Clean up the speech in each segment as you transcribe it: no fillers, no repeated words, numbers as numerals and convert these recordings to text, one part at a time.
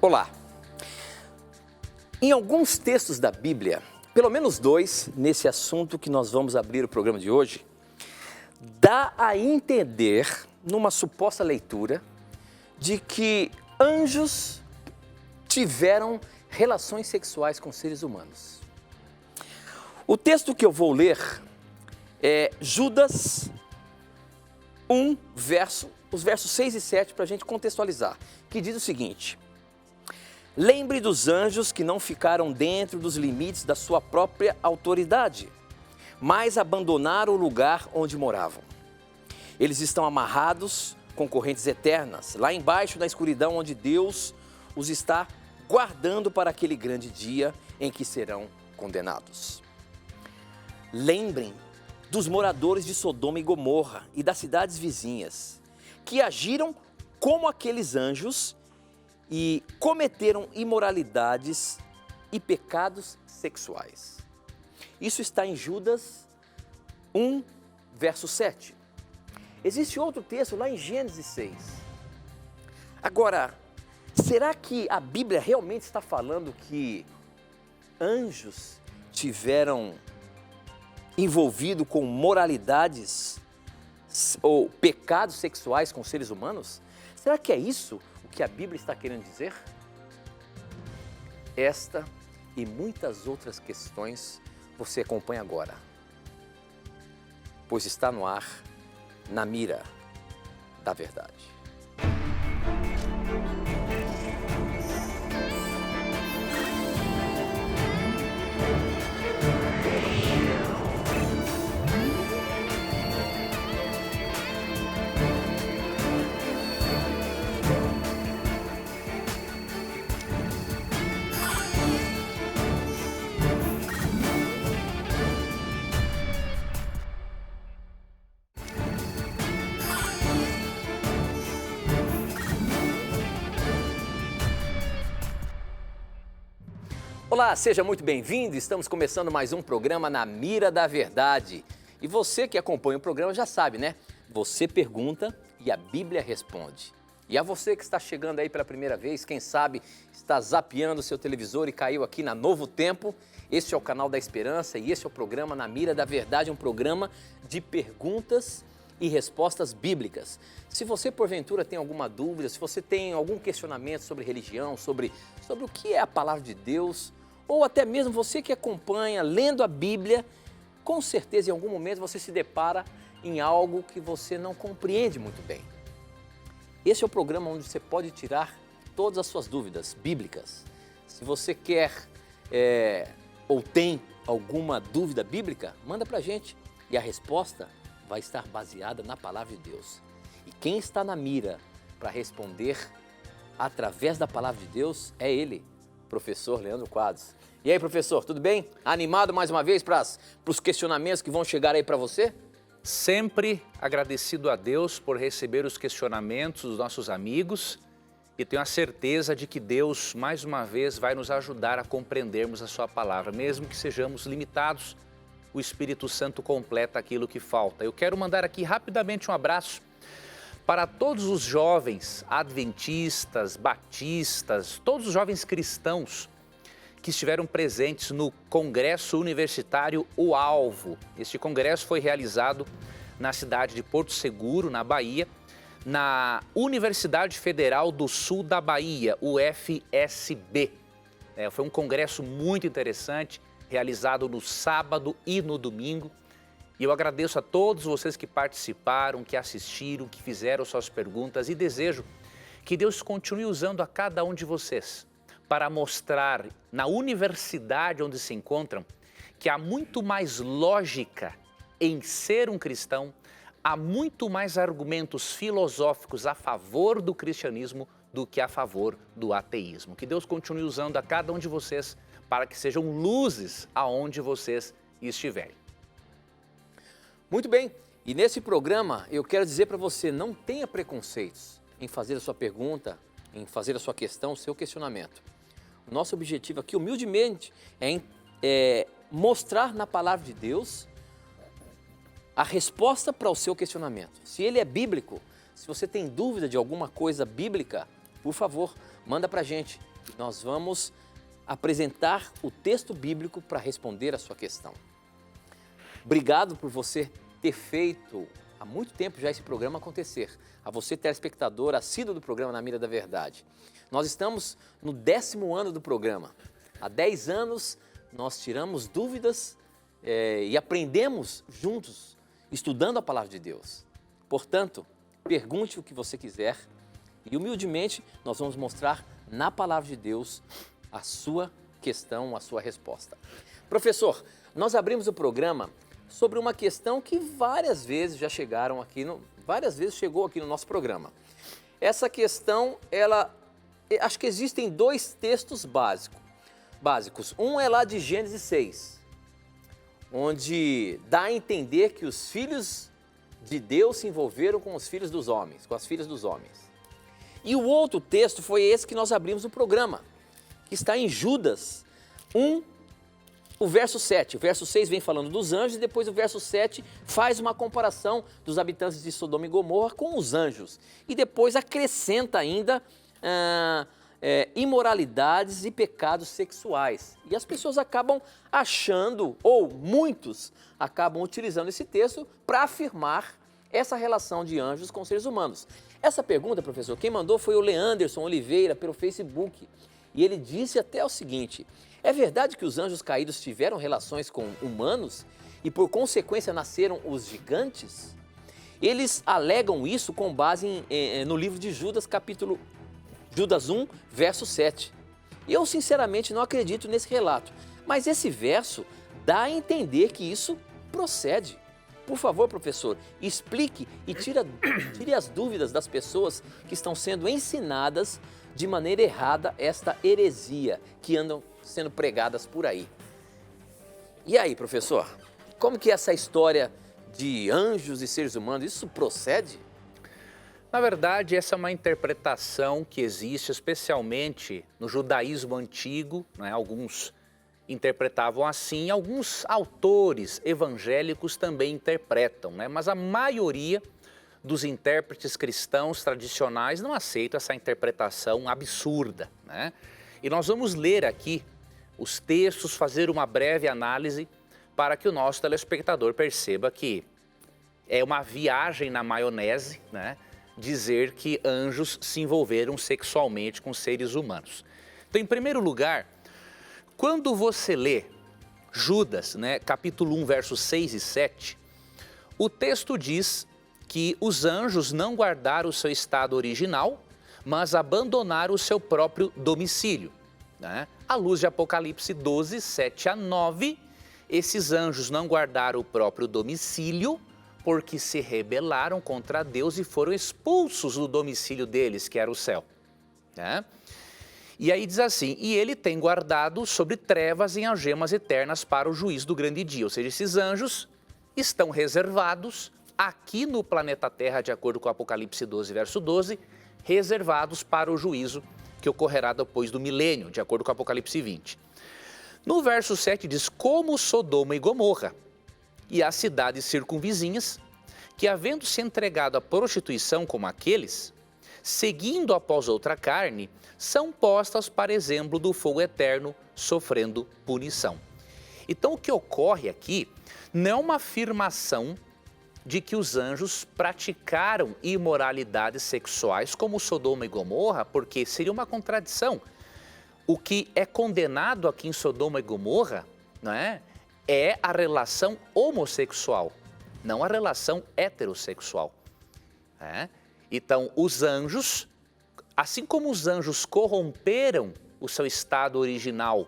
Olá! Em alguns textos da Bíblia, pelo menos dois, nesse assunto que nós vamos abrir o programa de hoje, dá a entender, numa suposta leitura, de que anjos tiveram relações sexuais com seres humanos. O texto que eu vou ler é Judas 1, os versos 6 e 7, para a gente contextualizar, que diz o seguinte: lembre dos anjos que não ficaram dentro dos limites da sua própria autoridade, mas abandonaram o lugar onde moravam. Eles estão amarrados com correntes eternas, lá embaixo na escuridão onde Deus os está guardando para aquele grande dia em que serão condenados. Lembrem dos moradores de Sodoma e Gomorra e das cidades vizinhas, que agiram como aqueles anjos e cometeram imoralidades e pecados sexuais. Isso está em Judas 1, verso 7. Existe outro texto lá em Gênesis 6. Agora, será que a Bíblia realmente está falando que anjos tiveram envolvido com moralidades ou pecados sexuais com seres humanos? Será que é isso o que a Bíblia está querendo dizer? Esta e muitas outras questões você acompanha agora, pois está no ar, na mira da verdade. Olá, seja muito bem-vindo. Estamos começando mais um programa Na Mira da Verdade. E você que acompanha o programa já sabe, né? Você pergunta e a Bíblia responde. E a você que está chegando aí pela primeira vez, quem sabe está zapeando o seu televisor e caiu aqui na Novo Tempo, esse é o canal da Esperança e esse é o programa Na Mira da Verdade, um programa de perguntas e respostas bíblicas. Se você porventura tem alguma dúvida, se você tem algum questionamento sobre religião, sobre o que é a palavra de Deus, ou até mesmo você que acompanha lendo a Bíblia, com certeza em algum momento você se depara em algo que você não compreende muito bem. Esse é o programa onde você pode tirar todas as suas dúvidas bíblicas. Se você quer ou tem alguma dúvida bíblica, manda pra gente e a resposta vai estar baseada na palavra de Deus. E quem está na mira para responder através da palavra de Deus é ele, professor Leandro Quadros. E aí, professor, tudo bem? Animado mais uma vez para os questionamentos que vão chegar aí para você? Sempre agradecido a Deus por receber os questionamentos dos nossos amigos e tenho a certeza de que Deus, mais uma vez, vai nos ajudar a compreendermos a sua palavra. Mesmo que sejamos limitados, o Espírito Santo completa aquilo que falta. Eu quero mandar aqui rapidamente um abraço para todos os jovens adventistas, batistas, todos os jovens cristãos que estiveram presentes no Congresso Universitário O Alvo. Este congresso foi realizado na cidade de Porto Seguro, na Bahia, na Universidade Federal do Sul da Bahia, UFSB. Foi um congresso muito interessante, realizado no sábado e no domingo. E eu agradeço a todos vocês que participaram, que assistiram, que fizeram suas perguntas e desejo que Deus continue usando a cada um de vocês para mostrar na universidade onde se encontram que há muito mais lógica em ser um cristão, há muito mais argumentos filosóficos a favor do cristianismo do que a favor do ateísmo. Que Deus continue usando a cada um de vocês para que sejam luzes aonde vocês estiverem. Muito bem, e nesse programa eu quero dizer para você, não tenha preconceitos em fazer a sua pergunta, em fazer a sua questão, o seu questionamento. O nosso objetivo aqui, humildemente, é mostrar na palavra de Deus a resposta para o seu questionamento. Se ele é bíblico, se você tem dúvida de alguma coisa bíblica, por favor, manda para a gente Nós vamos apresentar o texto bíblico para responder a sua questão. Obrigado por você ter feito há muito tempo já esse programa acontecer. A você, telespectador, assíduo do programa Na Mira da Verdade. Nós estamos no 10º ano do programa. Há 10 anos nós tiramos dúvidas e aprendemos juntos, estudando a Palavra de Deus. Portanto, pergunte o que você quiser e humildemente nós vamos mostrar na Palavra de Deus a sua questão, a sua resposta. Professor, nós abrimos o programa sobre uma questão que várias vezes já chegaram aqui, várias vezes chegou aqui no nosso programa. Essa questão, acho que existem 2 textos básicos. Um é lá de Gênesis 6, onde dá a entender que os filhos de Deus se envolveram com os filhos dos homens, com as filhas dos homens. E o outro texto foi esse que nós abrimos o programa, que está em Judas 1, o verso 7. O verso 6 vem falando dos anjos e depois o verso 7 faz uma comparação dos habitantes de Sodoma e Gomorra com os anjos. E depois acrescenta ainda imoralidades e pecados sexuais. E as pessoas acabam achando, ou muitos acabam utilizando esse texto para afirmar essa relação de anjos com seres humanos. Essa pergunta, professor, quem mandou foi o Leanderson Oliveira pelo Facebook. E ele disse até o seguinte: é verdade que os anjos caídos tiveram relações com humanos e por consequência nasceram os gigantes? Eles alegam isso com base no livro de Judas, Judas 1, verso 7. Eu sinceramente não acredito nesse relato, mas esse verso dá a entender que isso procede. Por favor, professor, explique e tire as dúvidas das pessoas que estão sendo ensinadas de maneira errada esta heresia que andam sendo pregadas por aí. E aí, professor, como que é essa história de anjos e seres humanos, isso procede? Na verdade, essa é uma interpretação que existe especialmente no judaísmo antigo, né? Alguns interpretavam assim, alguns autores evangélicos também interpretam, né? Mas a maioria dos intérpretes cristãos tradicionais não aceitam essa interpretação absurda, né? E nós vamos ler aqui os textos, fazer uma breve análise para que o nosso telespectador perceba que é uma viagem na maionese, né? Dizer que anjos se envolveram sexualmente com seres humanos. Então, em primeiro lugar, quando você lê Judas, né, capítulo 1, versos 6 e 7, o texto diz que os anjos não guardaram o seu estado original, mas abandonaram o seu próprio domicílio, né? À luz de Apocalipse 12, 7 a 9, esses anjos não guardaram o próprio domicílio, porque se rebelaram contra Deus e foram expulsos do domicílio deles, que era o céu, né? E aí diz assim: e ele tem guardado sobre trevas em algemas eternas para o juízo do grande dia. Ou seja, esses anjos estão reservados aqui no planeta Terra, de acordo com Apocalipse 12, verso 12, reservados para o juízo que ocorrerá depois do milênio, de acordo com Apocalipse 20. No verso 7 diz: como Sodoma e Gomorra e as cidades circunvizinhas, que havendo se entregado à prostituição como aqueles, seguindo após outra carne, são postas para exemplo do fogo eterno, sofrendo punição. Então o que ocorre aqui não é uma afirmação de que os anjos praticaram imoralidades sexuais como Sodoma e Gomorra, porque seria uma contradição. O que é condenado aqui em Sodoma e Gomorra, né, é a relação homossexual, não a relação heterossexual, né? Então, os anjos, assim como os anjos corromperam o seu estado original,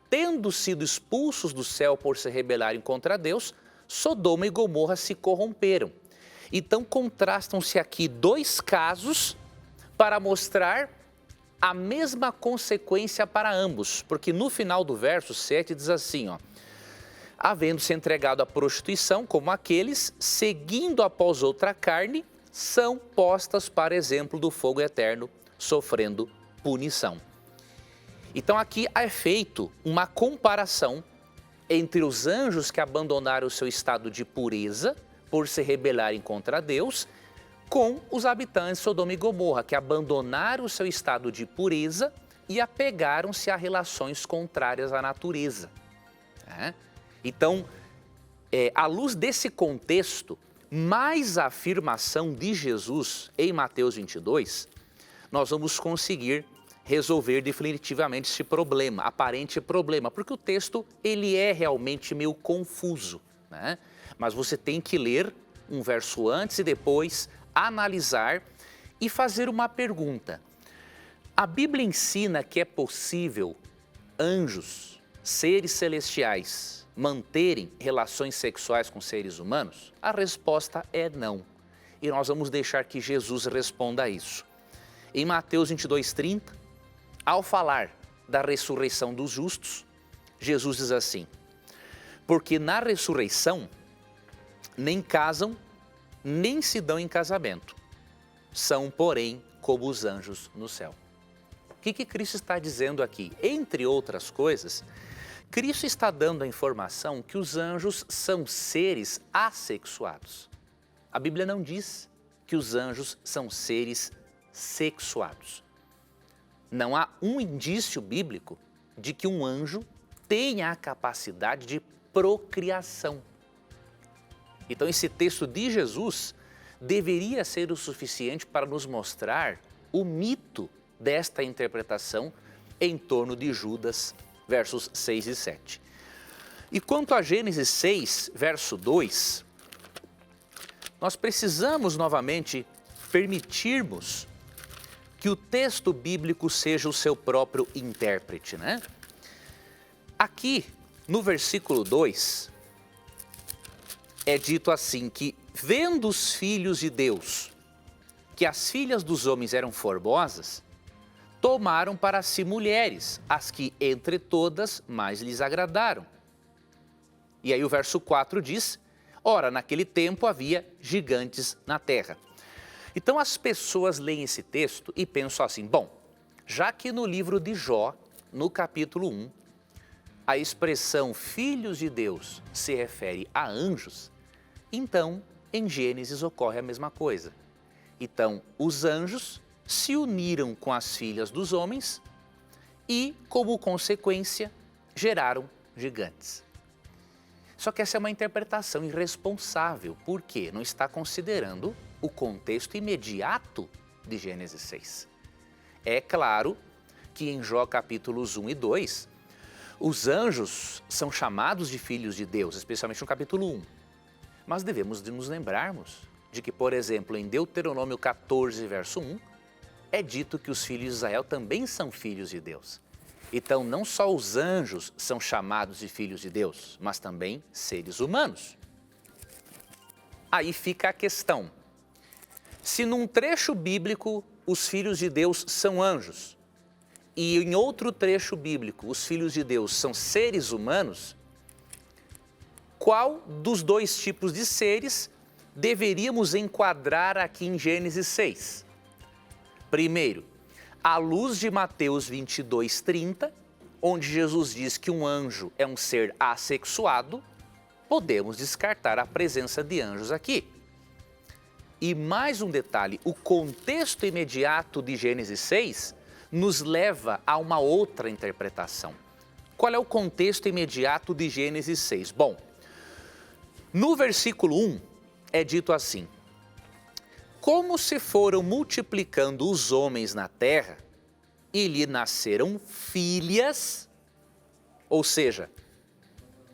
tendo sido expulsos do céu por se rebelarem contra Deus, Sodoma e Gomorra se corromperam. Então, contrastam-se aqui 2 casos para mostrar a mesma consequência para ambos, porque no final do verso 7 diz assim, ó: havendo se entregado à prostituição como aqueles, seguindo após outra carne, são postas para exemplo do fogo eterno, sofrendo punição. Então aqui é feito uma comparação entre os anjos que abandonaram o seu estado de pureza por se rebelarem contra Deus, com os habitantes de Sodoma e Gomorra, que abandonaram o seu estado de pureza e apegaram-se a relações contrárias à natureza. Né? Então, à luz desse contexto, mais a afirmação de Jesus em Mateus 22, nós vamos conseguir resolver definitivamente esse problema, aparente problema, porque o texto ele é realmente meio confuso, né? Mas você tem que ler um verso antes e depois analisar e fazer uma pergunta. A Bíblia ensina que é possível anjos, seres celestiais, manterem relações sexuais com seres humanos? A resposta é não. E nós vamos deixar que Jesus responda a isso. Em Mateus 22:30, ao falar da ressurreição dos justos, Jesus diz assim: porque na ressurreição nem casam, nem se dão em casamento. São, porém, como os anjos no céu. O que Cristo está dizendo aqui? Entre outras coisas, Cristo está dando a informação que os anjos são seres assexuados. A Bíblia não diz que os anjos são seres sexuados. Não há um indício bíblico de que um anjo tenha a capacidade de procriação. Então, esse texto de Jesus deveria ser o suficiente para nos mostrar o mito desta interpretação em torno de Judas, versos 6 e 7. E quanto a Gênesis 6, verso 2, nós precisamos novamente permitirmos que o texto bíblico seja o seu próprio intérprete, né? Aqui, no versículo 2, é dito assim que, vendo os filhos de Deus, que as filhas dos homens eram formosas, tomaram para si mulheres, as que entre todas mais lhes agradaram. E aí o verso 4 diz, ora, naquele tempo havia gigantes na terra. Então as pessoas leem esse texto e pensam assim, bom, já que no livro de Jó, no capítulo 1, a expressão filhos de Deus se refere a anjos, então em Gênesis ocorre a mesma coisa. Então os anjos se uniram com as filhas dos homens e, como consequência, geraram gigantes. Só que essa é uma interpretação irresponsável, porque não está considerando o contexto imediato de Gênesis 6. É claro que em Jó capítulos 1 e 2, os anjos são chamados de filhos de Deus, especialmente no capítulo 1. Mas devemos nos lembrarmos de que, por exemplo, em Deuteronômio 14, verso 1, é dito que os filhos de Israel também são filhos de Deus. Então, não só os anjos são chamados de filhos de Deus, mas também seres humanos. Aí fica a questão. Se num trecho bíblico os filhos de Deus são anjos e em outro trecho bíblico os filhos de Deus são seres humanos, qual dos dois tipos de seres deveríamos enquadrar aqui em Gênesis 6? Primeiro, à luz de Mateus 22:30, onde Jesus diz que um anjo é um ser assexuado, podemos descartar a presença de anjos aqui. E mais um detalhe, o contexto imediato de Gênesis 6 nos leva a uma outra interpretação. Qual é o contexto imediato de Gênesis 6? Bom, no versículo 1 é dito assim, como se foram multiplicando os homens na terra e lhe nasceram filhas, ou seja,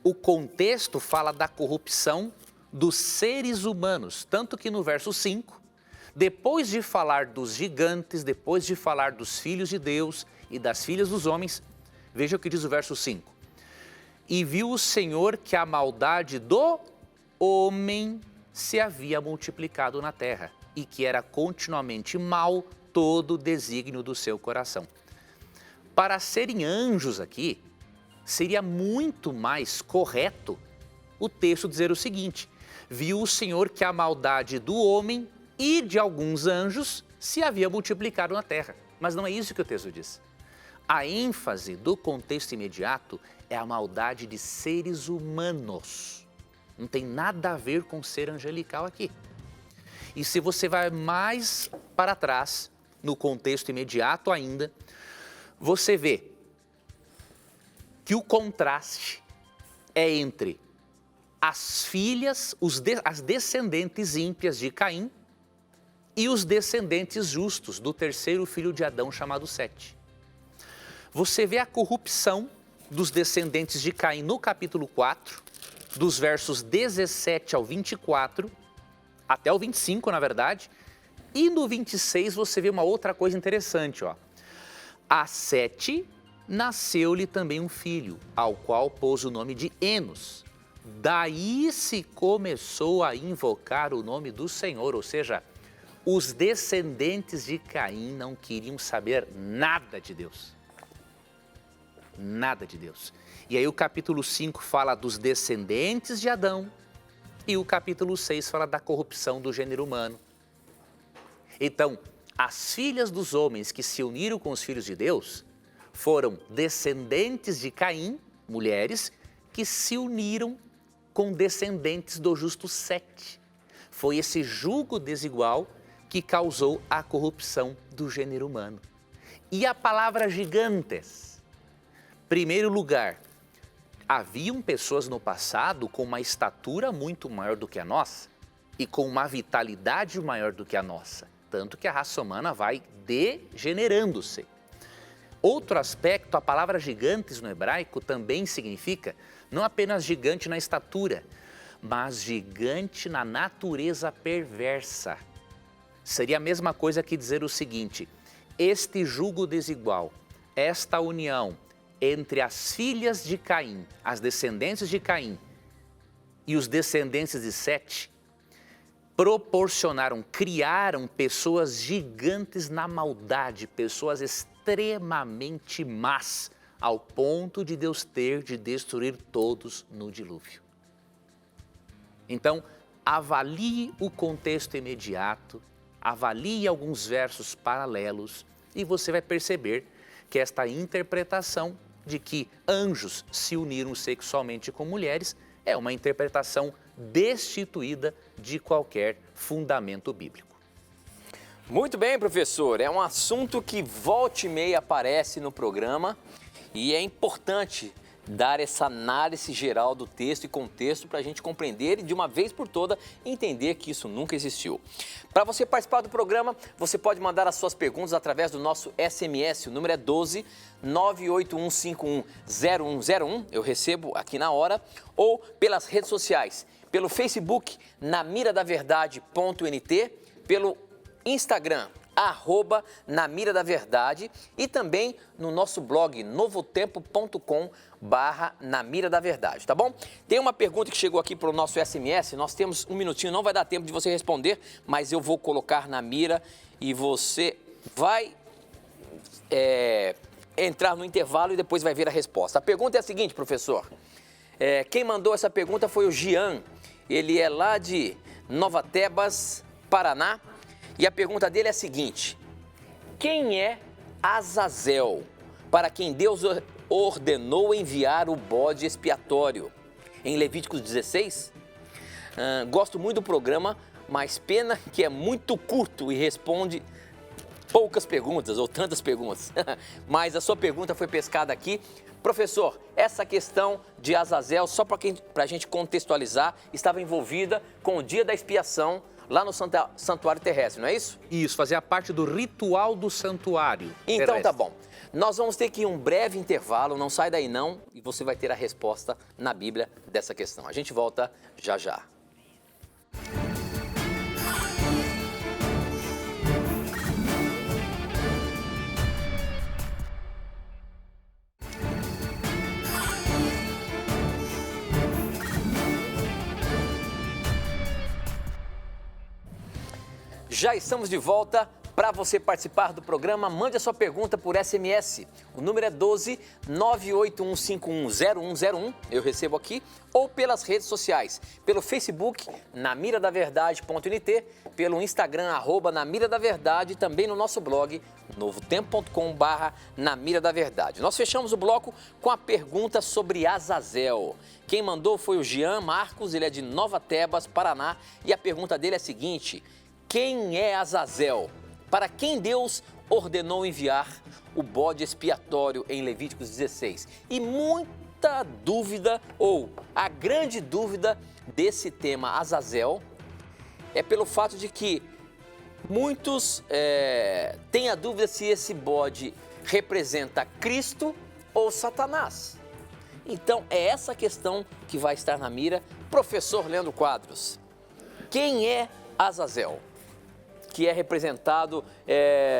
o contexto fala da corrupção dos seres humanos, tanto que no verso 5, depois de falar dos gigantes, depois de falar dos filhos de Deus e das filhas dos homens, veja o que diz o verso 5. E viu o Senhor que a maldade do homem se havia multiplicado na terra e que era continuamente mau todo o desígnio do seu coração. Para serem anjos aqui, seria muito mais correto o texto dizer o seguinte, viu o Senhor que a maldade do homem e de alguns anjos se havia multiplicado na terra. Mas não é isso que o texto diz. A ênfase do contexto imediato é a maldade de seres humanos. Não tem nada a ver com ser angelical aqui. E se você vai mais para trás, no contexto imediato ainda, você vê que o contraste é entre as filhas, as descendentes ímpias de Caim e os descendentes justos do terceiro filho de Adão, chamado Sete. Você vê a corrupção dos descendentes de Caim no capítulo 4, dos versos 17 ao 24, até o 25, na verdade, e no 26 você vê uma outra coisa interessante, ó. A Sete nasceu-lhe também um filho, ao qual pôs o nome de Enos. Daí se começou a invocar o nome do Senhor, ou seja, os descendentes de Caim não queriam saber nada de Deus. Nada de Deus. E aí o capítulo 5 fala dos descendentes de Adão e o capítulo 6 fala da corrupção do gênero humano. Então, as filhas dos homens que se uniram com os filhos de Deus foram descendentes de Caim, mulheres, que se uniram com descendentes do justo Sete. Foi esse jugo desigual que causou a corrupção do gênero humano. E a palavra gigantes? Primeiro lugar, haviam pessoas no passado com uma estatura muito maior do que a nossa e com uma vitalidade maior do que a nossa, tanto que a raça humana vai degenerando-se. Outro aspecto, a palavra gigantes no hebraico também significa não apenas gigante na estatura, mas gigante na natureza perversa. Seria a mesma coisa que dizer o seguinte: este jugo desigual, esta união entre as filhas de Caim, as descendentes de Caim e os descendentes de Sete, proporcionaram, criaram pessoas gigantes na maldade, pessoas extremamente más, ao ponto de Deus ter de destruir todos no dilúvio. Então, avalie o contexto imediato, avalie alguns versos paralelos e você vai perceber que esta interpretação de que anjos se uniram sexualmente com mulheres é uma interpretação destituída de qualquer fundamento bíblico. Muito bem, professor. É um assunto que volta e meia aparece no programa e é importante dar essa análise geral do texto e contexto para a gente compreender e de uma vez por toda entender que isso nunca existiu. Para você participar do programa, você pode mandar as suas perguntas através do nosso SMS, o número é 12 981510101, eu recebo aqui na hora, ou pelas redes sociais, pelo Facebook, namiradaverdade.nt, pelo Instagram, @namiradaverdade e também no nosso blog novotempo.com/namiradaverdade, tá bom? Tem uma pergunta que chegou aqui para o nosso SMS, nós temos um minutinho, não vai dar tempo de você responder, mas eu vou colocar na mira e você vai entrar no intervalo e depois vai ver a resposta. A pergunta é a seguinte, professor, quem mandou essa pergunta foi o Jean, ele é lá de Nova Tebas, Paraná, e a pergunta dele é a seguinte: quem é Azazel, para quem Deus ordenou enviar o bode expiatório? Em Levíticos 16? Gosto muito do programa, mas pena que é muito curto e responde poucas perguntas ou tantas perguntas. Mas a sua pergunta foi pescada aqui. Professor, essa questão de Azazel, só para a gente contextualizar, estava envolvida com o dia da expiação lá no santuário terrestre, não é isso? Isso, fazia parte do ritual do santuário Então terrestre. tá bom. Nós vamos ter que ir um breve intervalo, não sai daí não, e você vai ter a resposta na Bíblia dessa questão. A gente volta já já. Já estamos de volta. Para você participar do programa, mande a sua pergunta por SMS. O número é 12 981510101, eu recebo aqui, ou pelas redes sociais, pelo Facebook, namiradaverdade.nt, pelo Instagram, @namiradaverdade, e também no nosso blog, novotempo.com/namiradaverdade. Nós fechamos o bloco com a pergunta sobre Azazel. Quem mandou foi o Jean Marcos, ele é de Nova Tebas, Paraná, e a pergunta dele é a seguinte: quem é Azazel? Para quem Deus ordenou enviar o bode expiatório em Levíticos 16. E muita dúvida, ou a grande dúvida desse tema Azazel, é pelo fato de que muitos têm a dúvida se esse bode representa Cristo ou Satanás. Então, é essa questão que vai estar na mira. Professor Leandro Quadros, quem é Azazel? Que é representado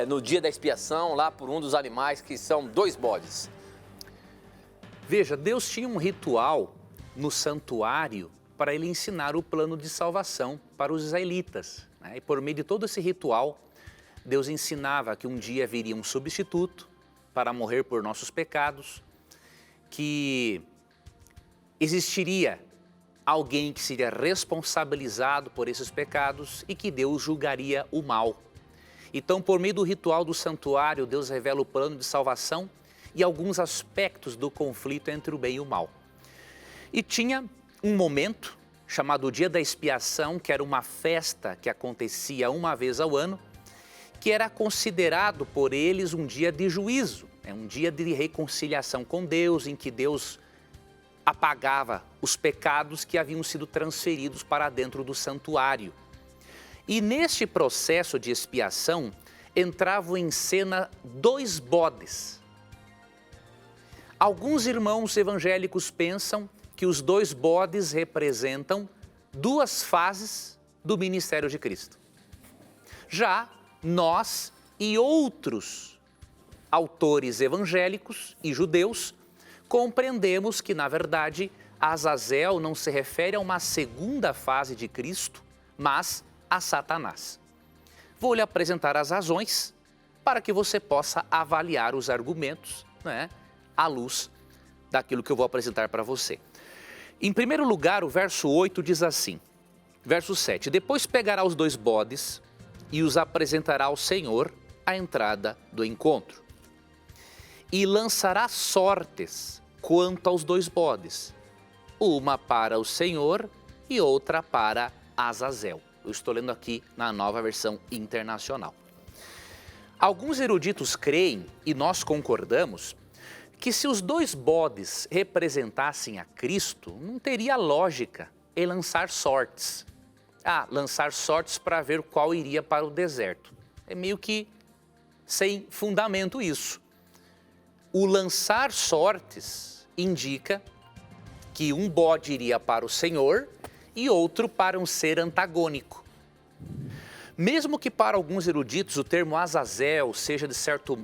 no dia da expiação, lá por um dos animais, que são 2 bodes. Veja, Deus tinha um ritual no santuário para ele ensinar o plano de salvação para os israelitas, né? E por meio de todo esse ritual, Deus ensinava que um dia viria um substituto para morrer por nossos pecados, que existiria alguém que seria responsabilizado por esses pecados e que Deus julgaria o mal. Então, por meio do ritual do santuário, Deus revela o plano de salvação e alguns aspectos do conflito entre o bem e o mal. E tinha um momento chamado Dia da Expiação, que era uma festa que acontecia uma vez ao ano, que era considerado por eles um dia de juízo, um dia de reconciliação com Deus, em que Deus apagava os pecados que haviam sido transferidos para dentro do santuário. E neste processo de expiação entravam em cena 2 bodes. Alguns irmãos evangélicos pensam que os 2 bodes representam 2 fases do ministério de Cristo. Já nós e outros autores evangélicos e judeus compreendemos que, na verdade, Azazel não se refere a uma segunda fase de Cristo, mas a Satanás. Vou lhe apresentar as razões para que você possa avaliar os argumentos, né, à luz daquilo que eu vou apresentar para você. Em primeiro lugar, o verso 8 diz assim, verso 7, depois pegará os 2 bodes e os apresentará ao Senhor à entrada do encontro. E lançará sortes quanto aos 2 bodes, uma para o Senhor e outra para Azazel. Eu estou lendo aqui na Nova Versão Internacional. Alguns eruditos creem, e nós concordamos, que se os 2 bodes representassem a Cristo, não teria lógica em lançar sortes. Lançar sortes para ver qual iria para o deserto. É meio que sem fundamento isso. O lançar sortes indica que um bode iria para o Senhor e outro para um ser antagônico. Mesmo que para alguns eruditos o termo Azazel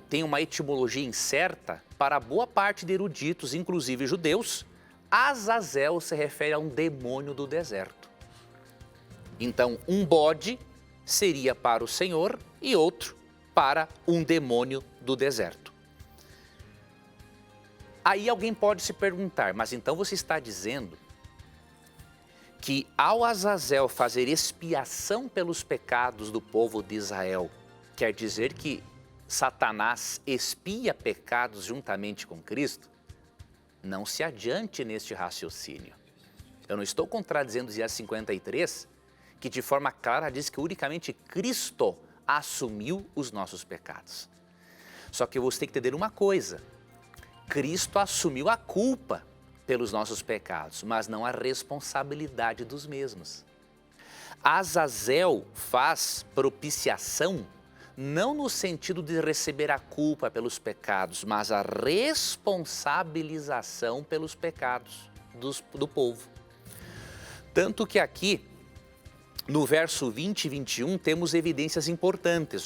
tenha uma etimologia incerta, para boa parte de eruditos, inclusive judeus, Azazel se refere a um demônio do deserto. Então, um bode seria para o Senhor e outro para um demônio do deserto. Aí alguém pode se perguntar, mas então você está dizendo que ao Azazel fazer expiação pelos pecados do povo de Israel, quer dizer que Satanás expia pecados juntamente com Cristo? Não se adiante neste raciocínio. Eu não estou contradizendo Isaías 53, que de forma clara diz que unicamente Cristo assumiu os nossos pecados. Só que você tem que entender uma coisa, Cristo assumiu a culpa pelos nossos pecados, mas não a responsabilidade dos mesmos. Azazel faz propiciação não no sentido de receber a culpa pelos pecados, mas a responsabilização pelos pecados do povo. Tanto que aqui, no verso 20 e 21, temos evidências importantes,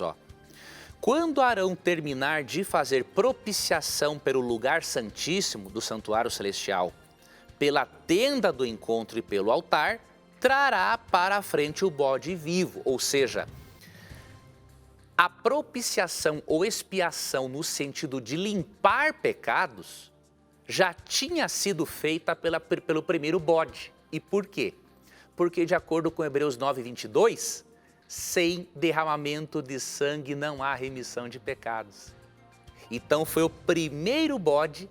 Quando Arão terminar de fazer propiciação pelo lugar santíssimo do santuário celestial, pela tenda do encontro e pelo altar, trará para a frente o bode vivo, ou seja, a propiciação ou expiação no sentido de limpar pecados já tinha sido feita pelo primeiro bode. E por quê? Porque de acordo com Hebreus 9, 22, sem derramamento de sangue não há remissão de pecados. Então foi o primeiro bode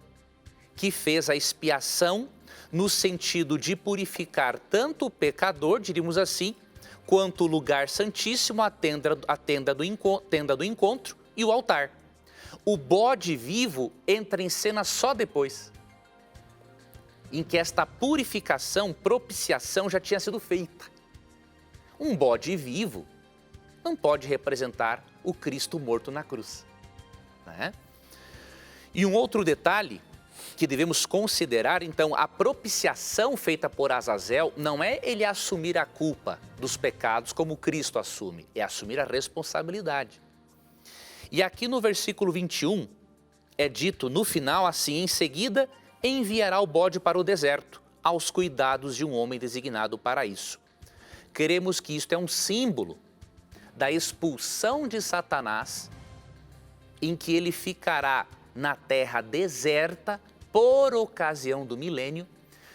que fez a expiação no sentido de purificar tanto o pecador, diríamos assim, quanto o lugar santíssimo, a tenda do encontro e o altar. O bode vivo entra em cena só depois, em que esta purificação, propiciação já tinha sido feita. Um bode vivo não pode representar o Cristo morto na cruz, né? E um outro detalhe que devemos considerar, então, a propiciação feita por Azazel não é ele assumir a culpa dos pecados como Cristo assume, é assumir a responsabilidade. E aqui no versículo 21 é dito no final assim: em seguida enviará o bode para o deserto, aos cuidados de um homem designado para isso. Queremos que isto é um símbolo da expulsão de Satanás, em que ele ficará na terra deserta por ocasião do milênio,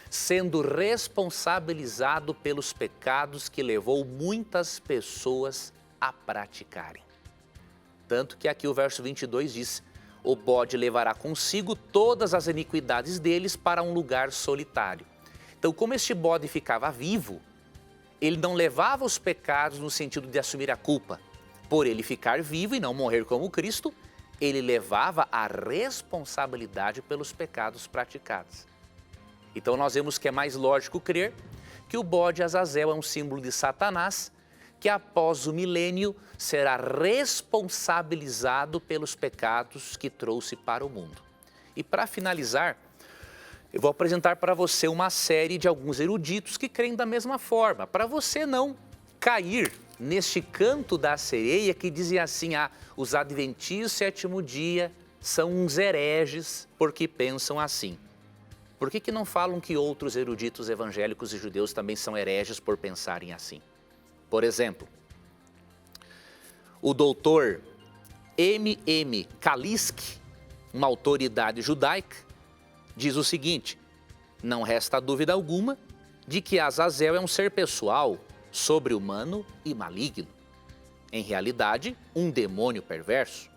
sendo responsabilizado pelos pecados que levou muitas pessoas a praticarem. Tanto que aqui o verso 22 diz: o bode levará consigo todas as iniquidades deles para um lugar solitário. Então, como este bode ficava vivo, ele não levava os pecados no sentido de assumir a culpa. Por ele ficar vivo e não morrer como Cristo, ele levava a responsabilidade pelos pecados praticados. Então nós vemos que é mais lógico crer que o bode Azazel é um símbolo de Satanás, que após o milênio será responsabilizado pelos pecados que trouxe para o mundo. E para finalizar, eu vou apresentar para você uma série de alguns eruditos que creem da mesma forma, para você não cair neste canto da sereia que dizia assim: os adventistas do sétimo dia são uns hereges porque pensam assim. Por que não falam que outros eruditos evangélicos e judeus também são hereges por pensarem assim? Por exemplo, o doutor M.M. Kalisk, uma autoridade judaica, diz o seguinte: não resta dúvida alguma de que Azazel é um ser pessoal, sobre-humano e maligno. Em realidade, um demônio perverso.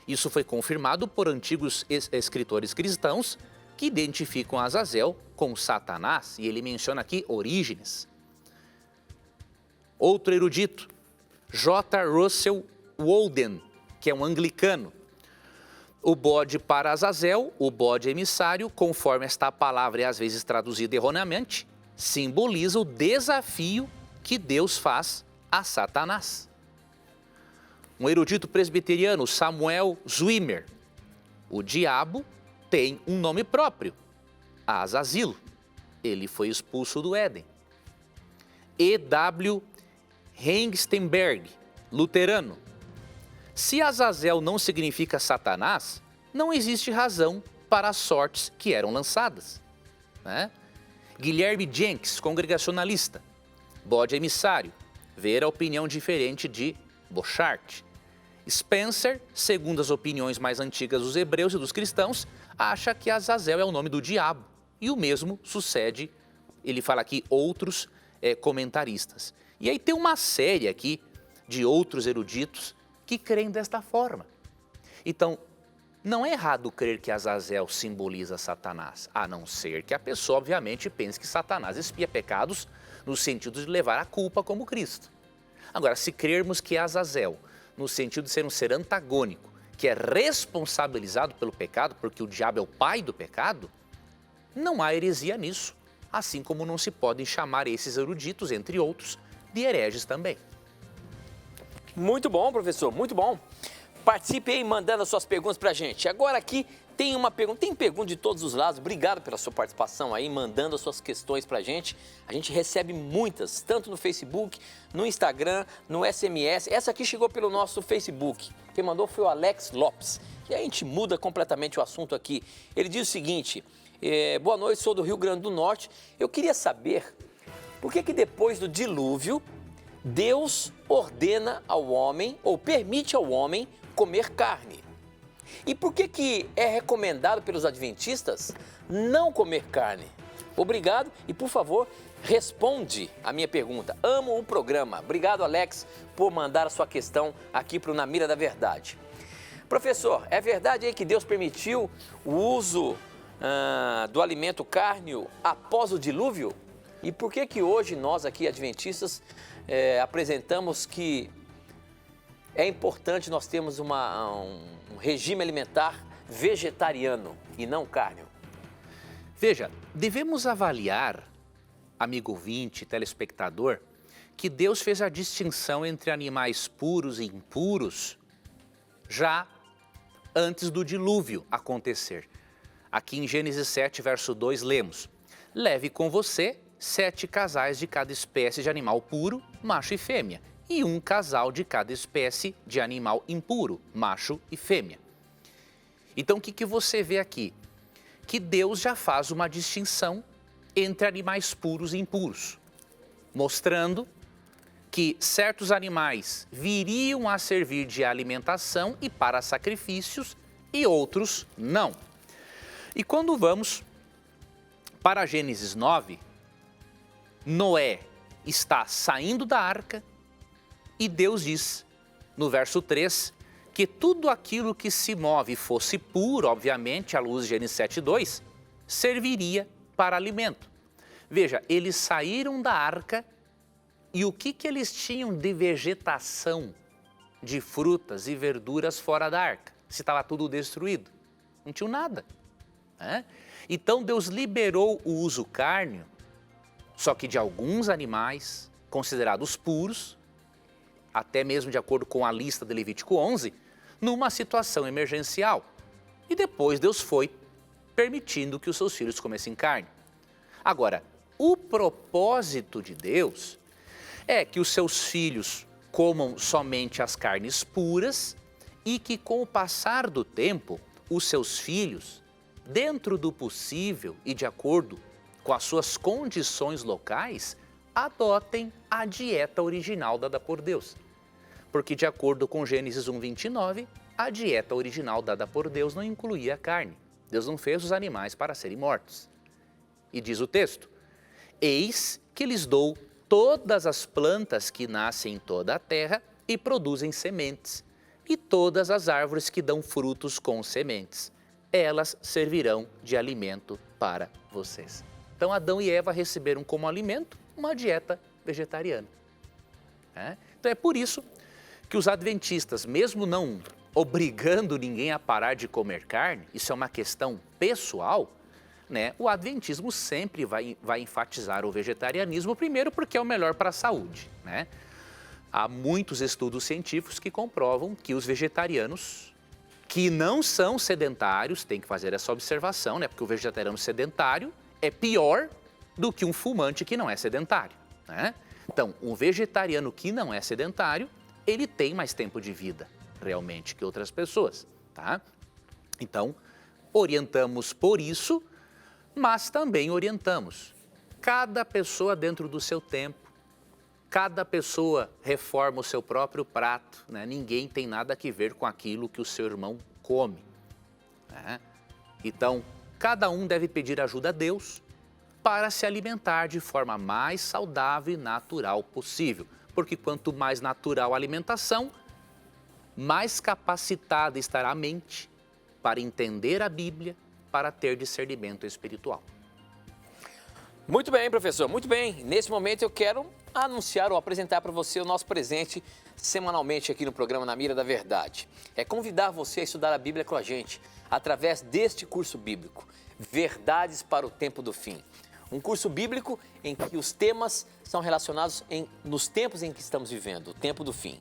Isso foi confirmado por antigos escritores cristãos que identificam Azazel com Satanás, e ele menciona aqui Orígenes. Outro erudito, J. Russell Walden, que é um anglicano. O bode para Azazel, o bode emissário, conforme esta palavra é às vezes traduzida erroneamente, simboliza o desafio que Deus faz a Satanás. Um erudito presbiteriano, Samuel Zwimmer: o diabo tem um nome próprio, Azazilo. Ele foi expulso do Éden. E.W. Hengstenberg, luterano: se Azazel não significa Satanás, não existe razão para as sortes que eram lançadas, né? Guilherme Jenks, congregacionalista: bode emissário, ver a opinião diferente de Bochart. Spencer, segundo as opiniões mais antigas dos hebreus e dos cristãos, acha que Azazel é o nome do diabo. E o mesmo sucede, ele fala aqui, outros comentaristas. E aí tem uma série aqui de outros eruditos que creem desta forma. Então, não é errado crer que Azazel simboliza Satanás, a não ser que a pessoa, obviamente, pense que Satanás expia pecados no sentido de levar a culpa como Cristo. Agora, se crermos que Azazel, no sentido de ser um ser antagônico, que é responsabilizado pelo pecado, porque o diabo é o pai do pecado, não há heresia nisso, assim como não se podem chamar esses eruditos, entre outros, de hereges também. Muito bom, professor, muito bom. Participe aí mandando as suas perguntas para a gente. Agora aqui tem uma pergunta, tem pergunta de todos os lados. Obrigado pela sua participação aí, mandando as suas questões para a gente. A gente recebe muitas, tanto no Facebook, no Instagram, no SMS. Essa aqui chegou pelo nosso Facebook. Quem mandou foi o Alex Lopes. E a gente muda completamente o assunto aqui. Ele diz o seguinte: boa noite, sou do Rio Grande do Norte. Eu queria saber por que depois do dilúvio, Deus ordena ao homem, ou permite ao homem, comer carne. E por que é recomendado pelos adventistas não comer carne? Obrigado e, por favor, responde a minha pergunta. Amo o programa. Obrigado, Alex, por mandar a sua questão aqui para o Na Mira da Verdade. Professor, é verdade aí que Deus permitiu o uso do alimento carne após o dilúvio? E por que hoje nós aqui, adventistas, apresentamos que é importante nós termos um regime alimentar vegetariano e não carne? Veja, devemos avaliar, amigo ouvinte, telespectador, que Deus fez a distinção entre animais puros e impuros já antes do dilúvio acontecer. Aqui em Gênesis 7, verso 2, lemos: leve com você 7 casais de cada espécie de animal puro, macho e fêmea, e um casal de cada espécie de animal impuro, macho e fêmea. Então, o que você vê aqui? Que Deus já faz uma distinção entre animais puros e impuros, mostrando que certos animais viriam a servir de alimentação e para sacrifícios e outros não. E quando vamos para Gênesis 9, Noé está saindo da arca e Deus diz, no verso 3, que tudo aquilo que se move fosse puro, obviamente, à luz de Gênesis 7:2, serviria para alimento. Veja, eles saíram da arca e o que eles tinham de vegetação, de frutas e verduras fora da arca? Se estava tudo destruído, não tinha nada. Né? Então Deus liberou o uso cárneo, só que de alguns animais considerados puros, até mesmo de acordo com a lista de Levítico 11, numa situação emergencial. E depois Deus foi permitindo que os seus filhos comessem carne. Agora, o propósito de Deus é que os seus filhos comam somente as carnes puras e que com o passar do tempo, os seus filhos, dentro do possível e de acordo com as suas condições locais, adotem a dieta original dada por Deus. Porque de acordo com Gênesis 1:29, a dieta original dada por Deus não incluía a carne. Deus não fez os animais para serem mortos. E diz o texto: eis que lhes dou todas as plantas que nascem em toda a terra e produzem sementes, e todas as árvores que dão frutos com sementes. Elas servirão de alimento para vocês. Então Adão e Eva receberam como alimento uma dieta vegetariana. Então é por isso que os adventistas, mesmo não obrigando ninguém a parar de comer carne, isso é uma questão pessoal, né? O adventismo sempre vai enfatizar o vegetarianismo, primeiro porque é o melhor para a saúde, né? Há muitos estudos científicos que comprovam que os vegetarianos que não são sedentários, tem que fazer essa observação, né? Porque o vegetariano sedentário é pior do que um fumante que não é sedentário, né? Então, um vegetariano que não é sedentário, ele tem mais tempo de vida, realmente, que outras pessoas, tá? Então, orientamos por isso, mas também orientamos. Cada pessoa dentro do seu tempo, cada pessoa reforma o seu próprio prato, né? Ninguém tem nada a ver com aquilo que o seu irmão come, né? Então, cada um deve pedir ajuda a Deus para se alimentar de forma mais saudável e natural possível. Porque quanto mais natural a alimentação, mais capacitada estará a mente para entender a Bíblia, para ter discernimento espiritual. Muito bem, professor, muito bem. Nesse momento eu quero anunciar ou apresentar para você o nosso presente semanalmente aqui no programa Na Mira da Verdade. É convidar você a estudar a Bíblia com a gente através deste curso bíblico, Verdades para o Tempo do Fim. Um curso bíblico em que os temas são relacionados nos tempos em que estamos vivendo, o tempo do fim.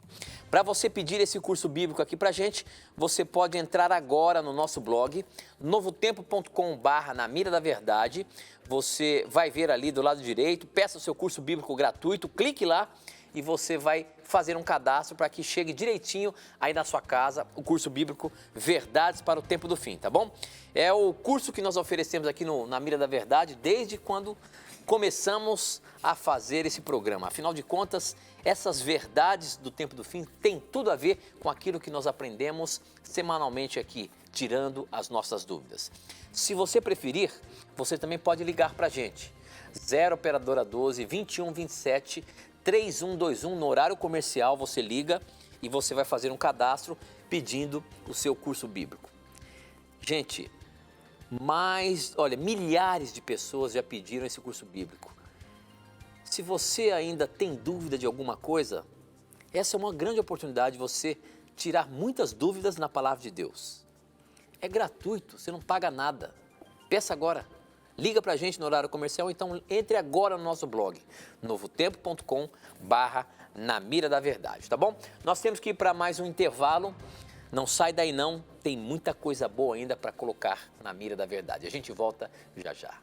Para você pedir esse curso bíblico aqui para a gente, você pode entrar agora no nosso blog, novotempo.com/Na Mira da Verdade. Você vai ver ali do lado direito, peça o seu curso bíblico gratuito, clique lá e você vai fazer um cadastro para que chegue direitinho aí na sua casa o curso bíblico Verdades para o Tempo do Fim, tá bom? É o curso que nós oferecemos aqui Na Mira da Verdade desde quando começamos a fazer esse programa. Afinal de contas, essas verdades do tempo do fim têm tudo a ver com aquilo que nós aprendemos semanalmente aqui, tirando as nossas dúvidas. Se você preferir, você também pode ligar para a gente. 0 operadora 12 21 27 3121 no horário comercial, você liga e você vai fazer um cadastro pedindo o seu curso bíblico. Gente, milhares de pessoas já pediram esse curso bíblico. Se você ainda tem dúvida de alguma coisa, essa é uma grande oportunidade de você tirar muitas dúvidas na palavra de Deus. É gratuito, você não paga nada. Peça agora. Liga pra gente no horário comercial, então entre agora no nosso blog, novotempo.com/na mira da verdade, tá bom? Nós temos que ir para mais um intervalo. Não sai daí não, tem muita coisa boa ainda para colocar na mira da verdade. A gente volta já já.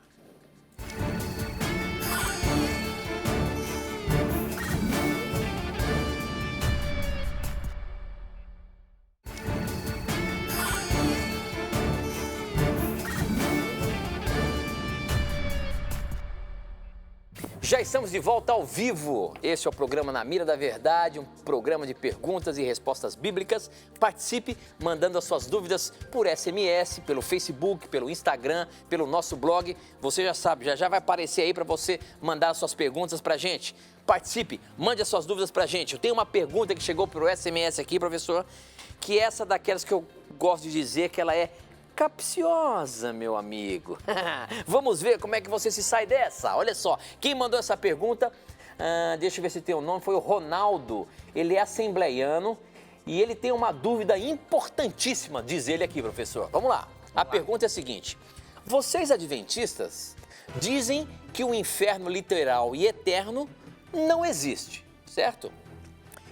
Já estamos de volta ao vivo. Esse é o programa Na Mira da Verdade, um programa de perguntas e respostas bíblicas. Participe mandando as suas dúvidas por SMS, pelo Facebook, pelo Instagram, pelo nosso blog. Você já sabe, já vai aparecer aí para você mandar as suas perguntas para a gente. Participe, mande as suas dúvidas para a gente. Eu tenho uma pergunta que chegou pelo SMS aqui, professor, que é essa daquelas que eu gosto de dizer que ela é capciosa, meu amigo. Vamos ver como é que você se sai dessa. Olha só, quem mandou essa pergunta, deixa eu ver se tem o nome, foi o Ronaldo. Ele é assembleiano e ele tem uma dúvida importantíssima, diz ele aqui, professor. Vamos lá. A pergunta é a seguinte: vocês adventistas dizem que o inferno literal e eterno não existe, certo?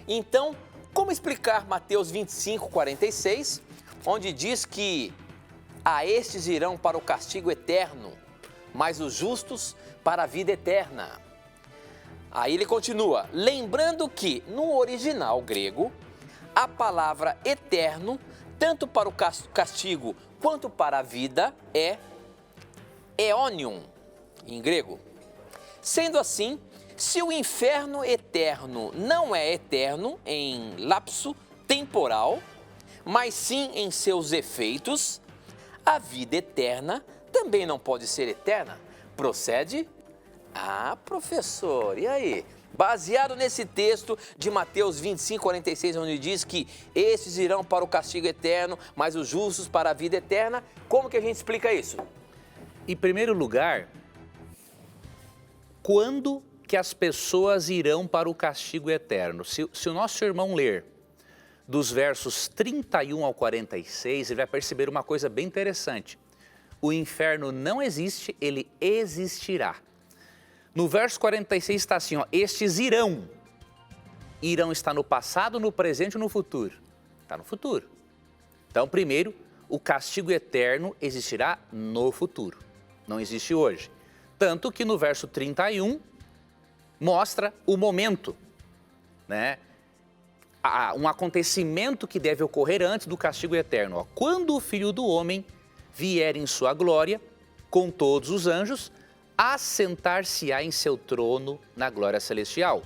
Então, como explicar Mateus 25:46, onde diz que a estes irão para o castigo eterno, mas os justos para a vida eterna? Aí ele continua, lembrando que no original grego, a palavra eterno, tanto para o castigo quanto para a vida, é aionion, em grego. Sendo assim, se o inferno eterno não é eterno em lapso temporal, mas sim em seus efeitos, a vida eterna também não pode ser eterna. Procede? Ah, professor, e aí? Baseado nesse texto de Mateus 25:46, onde diz que estes irão para o castigo eterno, mas os justos para a vida eterna, como que a gente explica isso? Em primeiro lugar, quando que as pessoas irão para o castigo eterno? Se o nosso irmão ler dos versos 31 ao 46, ele vai perceber uma coisa bem interessante. O inferno não existe, ele existirá. No verso 46 está assim, ó, estes irão. Irão está no passado, no presente ou no futuro? Está no futuro. Então, primeiro, o castigo eterno existirá no futuro. Não existe hoje. Tanto que no verso 31 mostra o momento, né? Um acontecimento que deve ocorrer antes do castigo eterno. Ó. Quando o Filho do Homem vier em sua glória, com todos os anjos, assentar-se-á em seu trono na glória celestial.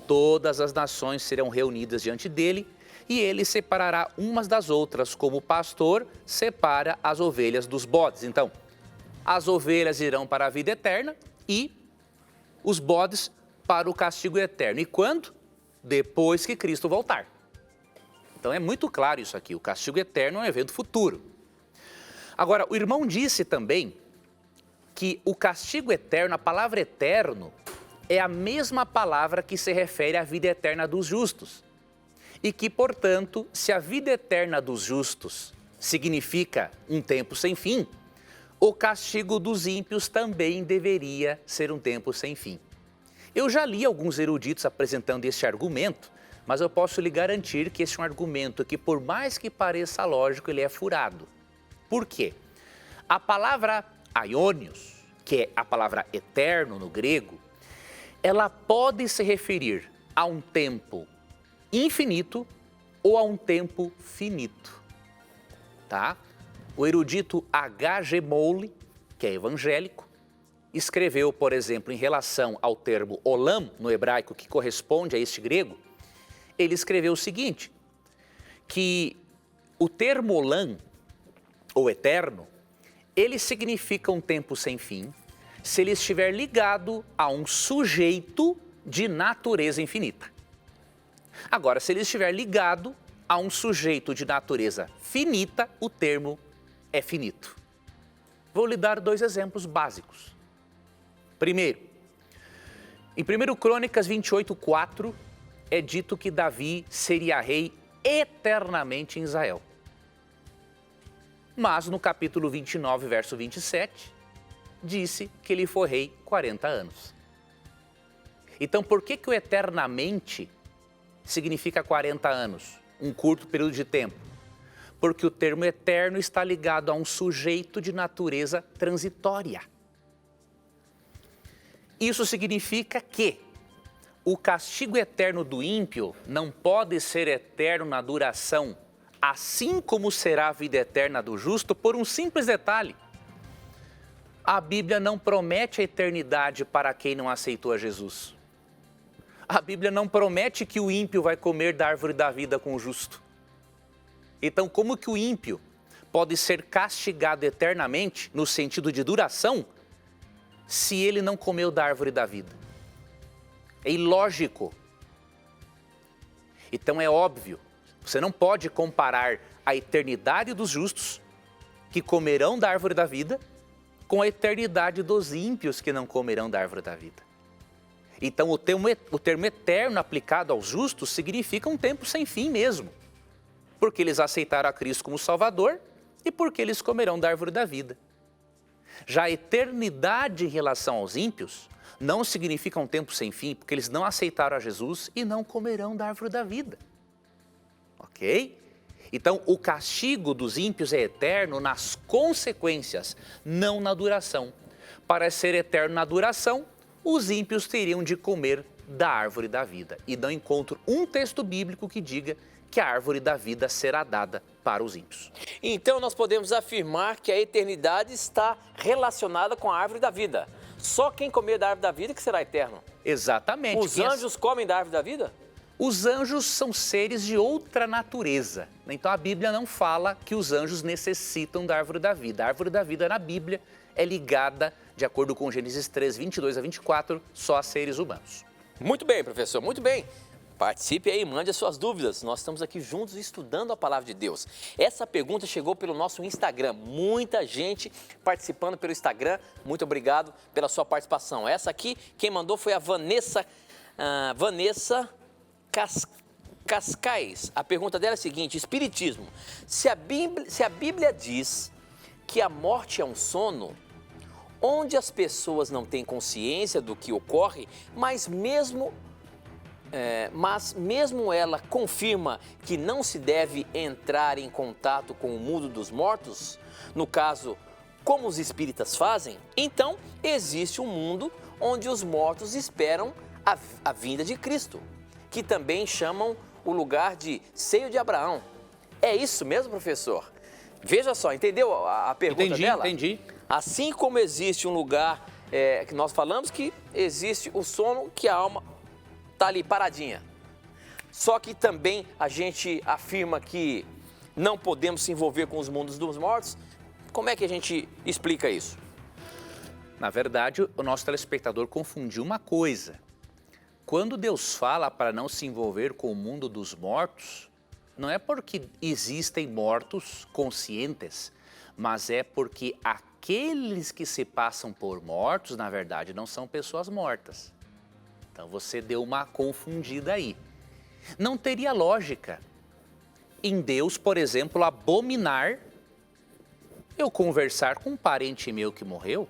Todas as nações serão reunidas diante dele, e ele separará umas das outras, como o pastor separa as ovelhas dos bodes. Então, as ovelhas irão para a vida eterna e os bodes para o castigo eterno. E quando? Depois que Cristo voltar. Então é muito claro isso aqui, o castigo eterno é um evento futuro. Agora, o irmão disse também que o castigo eterno, a palavra eterno, é a mesma palavra que se refere à vida eterna dos justos. E que, portanto, se a vida eterna dos justos significa um tempo sem fim, o castigo dos ímpios também deveria ser um tempo sem fim. Eu já li alguns eruditos apresentando este argumento, mas eu posso lhe garantir que esse é um argumento que, por mais que pareça lógico, ele é furado. Por quê? A palavra aionios, que é a palavra eterno no grego, ela pode se referir a um tempo infinito ou a um tempo finito, tá? O erudito H.G. Moule, que é evangélico, escreveu, por exemplo, em relação ao termo olam, no hebraico, que corresponde a este grego, ele escreveu o seguinte, que o termo olam, ou eterno, ele significa um tempo sem fim, se ele estiver ligado a um sujeito de natureza infinita. Agora, se ele estiver ligado a um sujeito de natureza finita, o termo é finito. Vou lhe dar dois exemplos básicos. Primeiro, em 1 Crônicas 28:4, é dito que Davi seria rei eternamente em Israel. Mas no capítulo 29, verso 27, disse que ele foi rei 40 anos. Então, por que o eternamente significa 40 anos? Um curto período de tempo. Porque o termo eterno está ligado a um sujeito de natureza transitória. Isso significa que o castigo eterno do ímpio não pode ser eterno na duração, assim como será a vida eterna do justo, por um simples detalhe. A Bíblia não promete a eternidade para quem não aceitou a Jesus. A Bíblia não promete que o ímpio vai comer da árvore da vida com o justo. Então, como que o ímpio pode ser castigado eternamente, no sentido de duração, se ele não comeu da árvore da vida? É ilógico. Então é óbvio, você não pode comparar a eternidade dos justos, que comerão da árvore da vida, com a eternidade dos ímpios que não comerão da árvore da vida. Então o termo eterno aplicado aos justos significa um tempo sem fim mesmo, porque eles aceitaram a Cristo como Salvador e porque eles comerão da árvore da vida. Já a eternidade em relação aos ímpios não significa um tempo sem fim, porque eles não aceitaram a Jesus e não comerão da árvore da vida. Ok? Então, o castigo dos ímpios é eterno nas consequências, não na duração. Para ser eterno na duração, os ímpios teriam de comer da árvore da vida. E não encontro um texto bíblico que diga que a árvore da vida será dada para os ímpios. Então nós podemos afirmar que a eternidade está relacionada com a árvore da vida. Só quem comer da árvore da vida que será eterno. Exatamente. Os anjos comem da árvore da vida? Os anjos são seres de outra natureza. Então a Bíblia não fala que os anjos necessitam da árvore da vida. A árvore da vida na Bíblia é ligada, de acordo com Gênesis 3, 22 a 24, só a seres humanos. Muito bem, professor, muito bem. Participe aí, mande as suas dúvidas. Nós estamos aqui juntos estudando a palavra de Deus. Essa pergunta chegou pelo nosso Instagram. Muita gente participando pelo Instagram. Muito obrigado pela sua participação. Essa aqui, quem mandou foi a Vanessa Cascais. A pergunta dela é a seguinte: Espiritismo. Se a Bíblia diz que a morte é um sono, onde as pessoas não têm consciência do que ocorre, mas mesmo ela confirma que não se deve entrar em contato com o mundo dos mortos, no caso, como os espíritas fazem, então existe um mundo onde os mortos esperam a vinda de Cristo, que também chamam o lugar de seio de Abraão. É isso mesmo, professor? Veja só, entendeu a pergunta dela? Entendi. Assim como existe um lugar que nós falamos que existe o sono, que a alma está ali paradinha. Só que também a gente afirma que não podemos se envolver com os mundos dos mortos. Como é que a gente explica isso? Na verdade, o nosso telespectador confundiu uma coisa. Quando Deus fala para não se envolver com o mundo dos mortos, não é porque existem mortos conscientes, mas é porque aqueles que se passam por mortos, na verdade, não são pessoas mortas. Então você deu uma confundida aí. Não teria lógica em Deus, por exemplo, abominar eu conversar com um parente meu que morreu.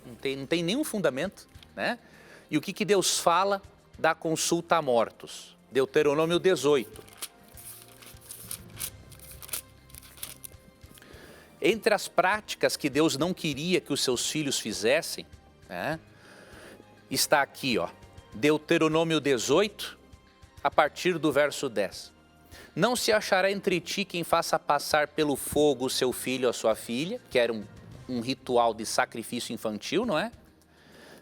Não tem nenhum fundamento, né? E o que Deus fala da consulta a mortos? Deuteronômio 18. Entre as práticas que Deus não queria que os seus filhos fizessem, né, está aqui, ó, Deuteronômio 18, a partir do verso 10. Não se achará entre ti quem faça passar pelo fogo o seu filho ou a sua filha, que era um ritual de sacrifício infantil, não é?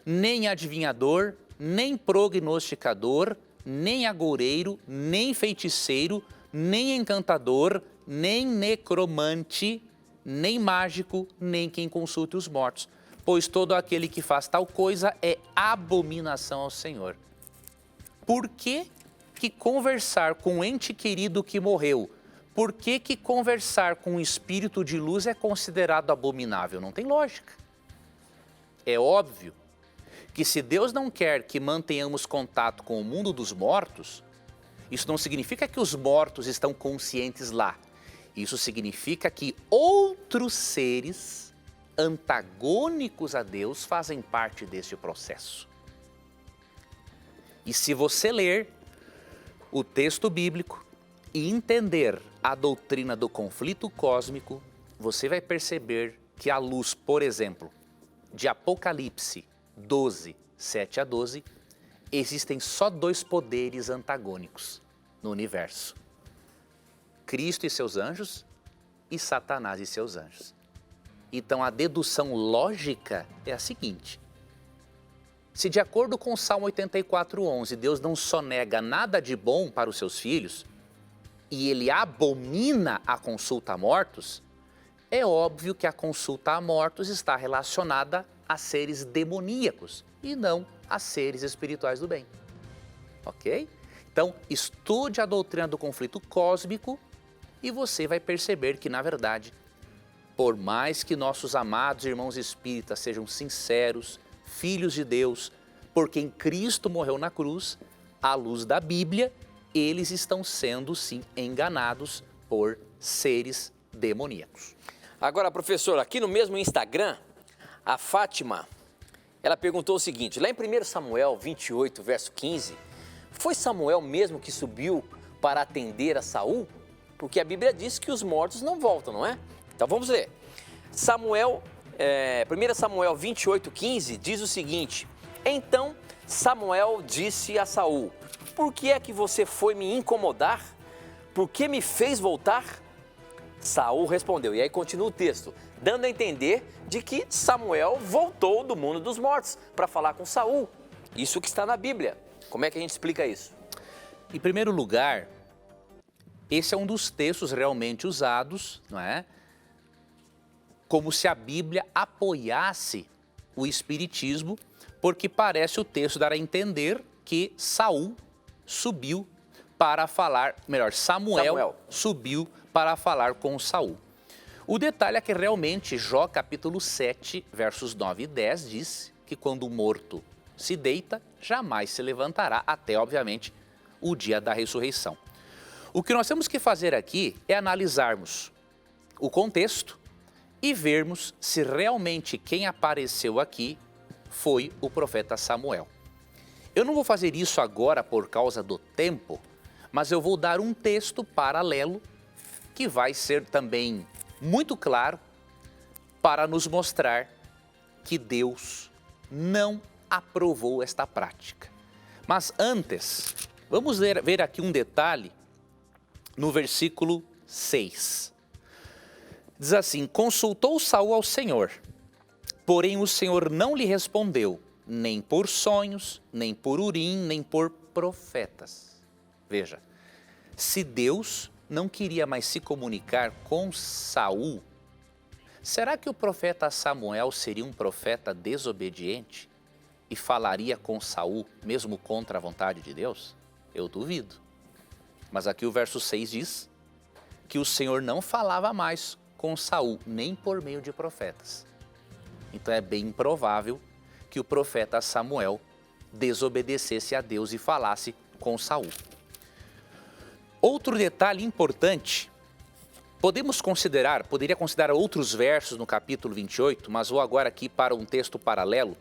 Nem adivinhador, nem prognosticador, nem agoureiro, nem feiticeiro, nem encantador, nem necromante, nem mágico, nem quem consulte os mortos, pois todo aquele que faz tal coisa é abominação ao Senhor. Por que conversar com um ente querido que morreu, por que conversar com um espírito de luz é considerado abominável? Não tem lógica. É óbvio que se Deus não quer que mantenhamos contato com o mundo dos mortos, isso não significa que os mortos estão conscientes lá. Isso significa que outros seres antagônicos a Deus fazem parte deste processo. E se você ler o texto bíblico e entender a doutrina do conflito cósmico, você vai perceber que à luz, por exemplo, de Apocalipse 12, 7 a 12, existem só dois poderes antagônicos no universo: Cristo e seus anjos e Satanás e seus anjos. Então a dedução lógica é a seguinte: se de acordo com o Salmo 84:11, Deus não sonega nada de bom para os seus filhos e ele abomina a consulta a mortos, é óbvio que a consulta a mortos está relacionada a seres demoníacos e não a seres espirituais do bem. Ok? Então, estude a doutrina do conflito cósmico e você vai perceber que, na verdade, por mais que nossos amados irmãos espíritas sejam sinceros, filhos de Deus, por quem Cristo morreu na cruz, à luz da Bíblia, eles estão sendo, sim, enganados por seres demoníacos. Agora, professor, aqui no mesmo Instagram, a Fátima, ela perguntou o seguinte: lá em 1 Samuel 28, verso 15, foi Samuel mesmo que subiu para atender a Saul? Porque a Bíblia diz que os mortos não voltam, não é? Então vamos ler. 1 Samuel 28, 15 diz o seguinte: então Samuel disse a Saul: por que é que você foi me incomodar? Por que me fez voltar? Saul respondeu, e aí continua o texto, dando a entender de que Samuel voltou do mundo dos mortos para falar com Saul. Isso que está na Bíblia. Como é que a gente explica isso? Em primeiro lugar, esse é um dos textos realmente usados, não é? Como se a Bíblia apoiasse o espiritismo, porque parece o texto dar a entender que Saul subiu para falar, melhor, Samuel subiu para falar com Saul. O detalhe é que realmente Jó capítulo 7, versos 9 e 10 diz que quando o morto se deita, jamais se levantará até, obviamente, o dia da ressurreição. O que nós temos que fazer aqui é analisarmos o contexto e vermos se realmente quem apareceu aqui foi o profeta Samuel. Eu não vou fazer isso agora por causa do tempo, mas eu vou dar um texto paralelo que vai ser também muito claro para nos mostrar que Deus não aprovou esta prática. Mas antes, vamos ver aqui um detalhe no versículo 6. Diz assim: consultou Saul ao Senhor, porém o Senhor não lhe respondeu, nem por sonhos, nem por Urim, nem por profetas. Veja, se Deus não queria mais se comunicar com Saul, será que o profeta Samuel seria um profeta desobediente e falaria com Saul mesmo contra a vontade de Deus? Eu duvido. Mas aqui o verso 6 diz que o Senhor não falava mais com Saul, nem por meio de profetas. Então é bem improvável que o profeta Samuel desobedecesse a Deus e falasse com Saul. Outro detalhe importante, poderia considerar outros versos no capítulo 28, mas vou agora aqui para um texto paralelo,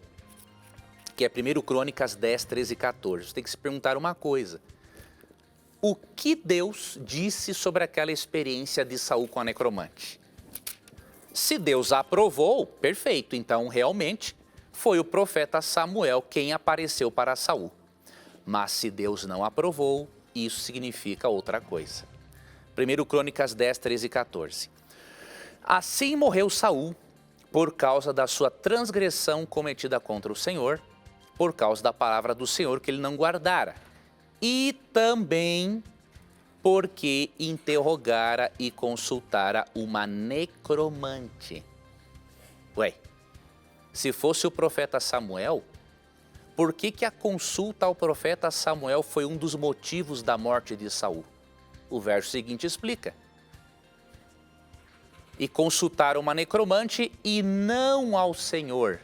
que é 1 Crônicas 10, 13 e 14. Você tem que se perguntar uma coisa: o que Deus disse sobre aquela experiência de Saul com a necromante? Se Deus aprovou, perfeito, então realmente foi o profeta Samuel quem apareceu para Saul. Mas se Deus não aprovou, isso significa outra coisa. 1 Crônicas 10, 13 e 14. Assim morreu Saul por causa da sua transgressão cometida contra o Senhor, por causa da palavra do Senhor que ele não guardara, e também porque interrogara e consultara uma necromante. Ué, se fosse o profeta Samuel, por que a consulta ao profeta Samuel foi um dos motivos da morte de Saul? O verso seguinte explica: e consultaram uma necromante e não ao Senhor,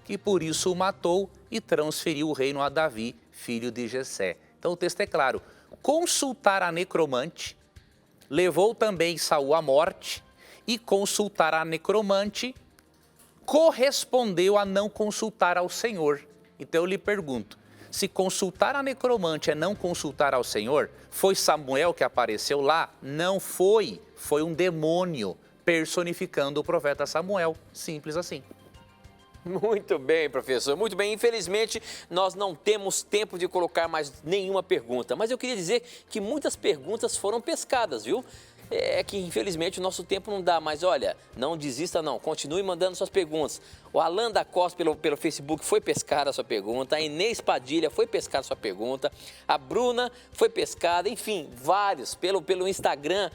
que por isso o matou e transferiu o reino a Davi, filho de Jessé. Então o texto é claro, consultar a necromante, levou também Saul à morte, e consultar a necromante correspondeu a não consultar ao Senhor. Então eu lhe pergunto, se consultar a necromante é não consultar ao Senhor, foi Samuel que apareceu lá? Não foi, foi um demônio personificando o profeta Samuel, simples assim. Muito bem, professor, muito bem. Infelizmente, nós não temos tempo de colocar mais nenhuma pergunta, mas eu queria dizer que muitas perguntas foram pescadas, viu? É que, infelizmente, o nosso tempo não dá, mas olha, não desista não, continue mandando suas perguntas. O Alan da Costa pelo Facebook foi pescar a sua pergunta, a Inês Padilha foi pescar a sua pergunta, a Bruna foi pescada, enfim, vários, pelo Instagram,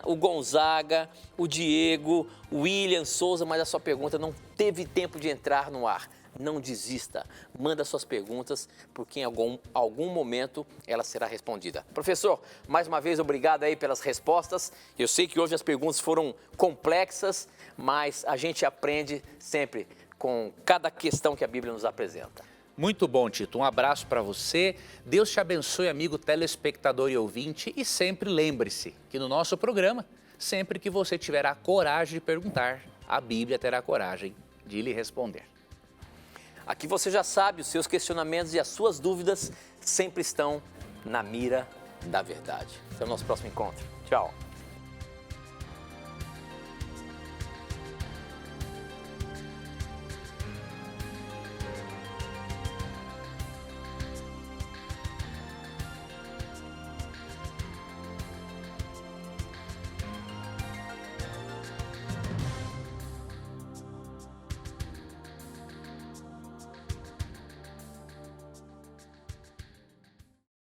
o Gonzaga, o Diego, o William Souza, mas a sua pergunta não teve tempo de entrar no ar. Não desista, manda suas perguntas, porque em algum momento ela será respondida. Professor, mais uma vez, obrigado aí pelas respostas. Eu sei que hoje as perguntas foram complexas, mas a gente aprende sempre com cada questão que a Bíblia nos apresenta. Muito bom, Tito. Um abraço para você. Deus te abençoe, amigo telespectador e ouvinte. E sempre lembre-se que no nosso programa, sempre que você tiver a coragem de perguntar, a Bíblia terá coragem de lhe responder. Aqui você já sabe, os seus questionamentos e as suas dúvidas sempre estão na mira da verdade. Até o nosso próximo encontro. Tchau.